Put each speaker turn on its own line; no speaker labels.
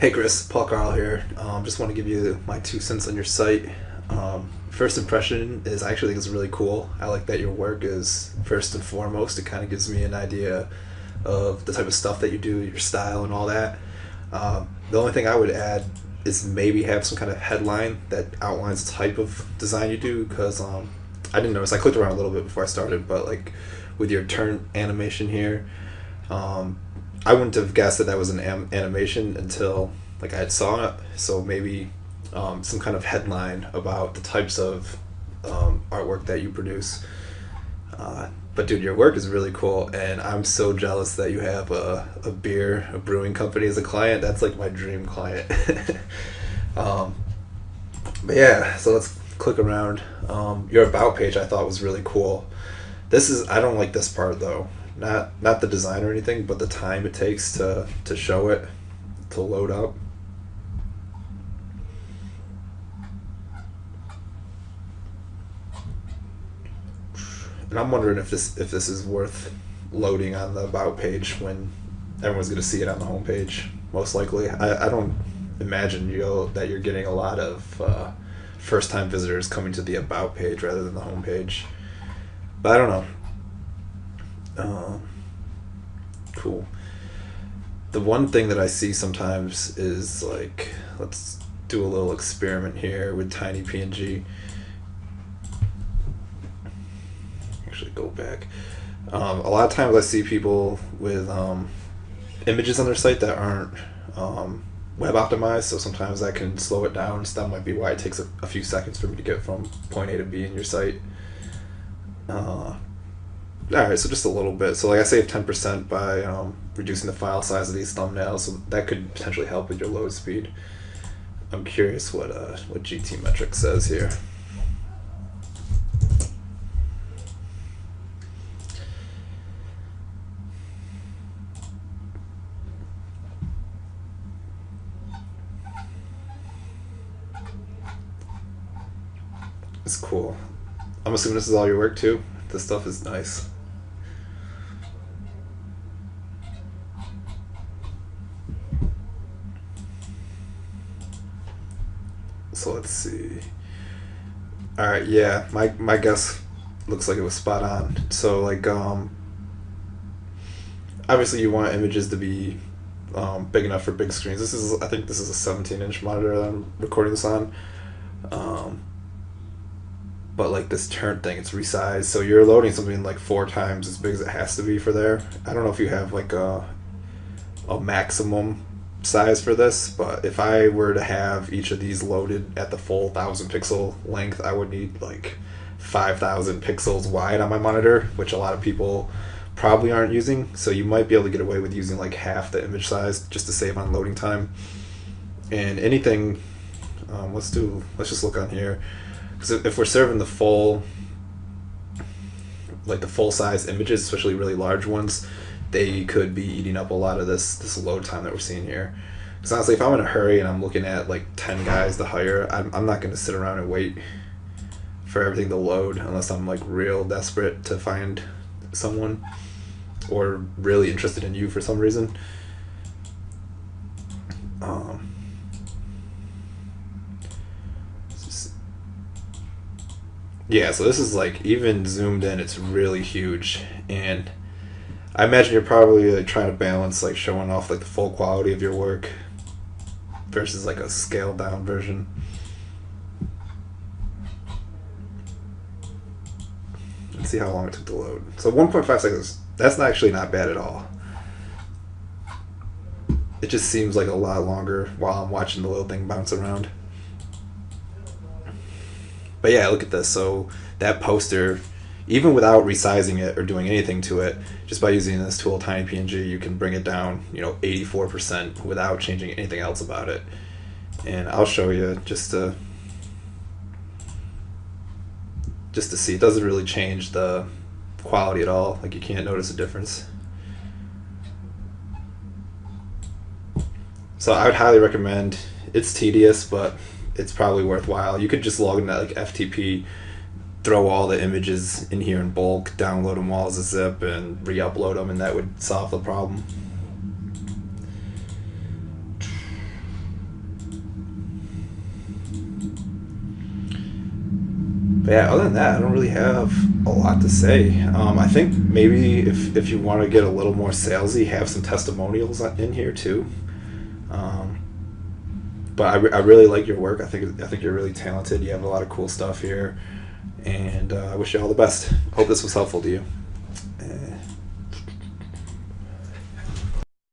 Hey Chris, Paul Carl here. Just want to give you my 2 cents on your site. First impression is I actually think it's really cool. I like that your work is first and foremost. It kind of gives me an idea of the type of stuff that you do, your style, and all that. The only thing I would add is maybe have some kind of headline that outlines the type of design you do, because I didn't notice. I clicked around a little bit before I started, but like with your turn animation here, um, I wouldn't have guessed that that was an animation until like I saw it. So maybe some kind of headline about the types of artwork that you produce. But dude, your work is really cool, and I'm so jealous that you have a brewing company as a client. That's like my dream client. um, but yeah, so let's click around. Your about page I thought was really cool. I don't like this part though. Not the design or anything, but the time it takes to show it, to load up. And I'm wondering if this is worth loading on the about page when everyone's going to see it on the home page. Most likely, I don't imagine that you're getting a lot of first time visitors coming to the about page rather than the home page. But I don't know. Cool. The one thing that I see sometimes is like, let's do a little experiment here with tiny PNG. Actually, go back. A lot of times I see people with images on their site that aren't web optimized, so sometimes that can slow it down. So that might be why it takes a few seconds for me to get from point A to B in your site. Alright, so just a little bit. So like I saved 10% by reducing the file size of these thumbnails, so that could potentially help with your load speed. I'm curious what GT metric says here. It's cool. I'm assuming this is all your work too. This stuff is nice. So let's see. All right, yeah, my guess looks like it was spot on. So like obviously you want images to be big enough for big screens. I think this is a 17-inch monitor that I'm recording this on. Um, but like this turn thing, it's resized, so you're loading something like 4 times as big as it has to be for there. I don't know if you have like a maximum size for this, but if I were to have each of these loaded at the full 1,000 pixel length, I would need like 5,000 pixels wide on my monitor, which a lot of people probably aren't using. So you might be able to get away with using like half the image size just to save on loading time. And anything, let's just look on here, because if we're serving the full size images, especially really large ones, they could be eating up a lot of this load time that we're seeing here. Because honestly, if I'm in a hurry and I'm looking at like 10 guys to hire, I'm not going to sit around and wait for everything to load unless I'm like real desperate to find someone or really interested in you for some reason. Yeah, so this is like, even zoomed in, it's really huge, and I imagine you're probably like trying to balance like showing off like the full quality of your work versus like a scaled down version. Let's see how long it took to load. So 1.5 seconds. That's actually not bad at all. It just seems like a lot longer while I'm watching the little thing bounce around. But yeah, look at this. So that poster, even without resizing it or doing anything to it, just by using this tool, Tiny PNG, you can bring it down, 84% without changing anything else about it. And I'll show you just to see. It doesn't really change the quality at all. Like, you can't notice a difference. So I would highly recommend. It's tedious, but it's probably worthwhile. You could just log into like FTP, throw all the images in here in bulk, download them all as a zip, and re-upload them, and that would solve the problem. But yeah, other than that, I don't really have a lot to say. I think maybe if you want to get a little more salesy, have some testimonials in here too. Um, but I really like your work. I think you're really talented. You have a lot of cool stuff here, and I wish you all the best. Hope this was helpful to you.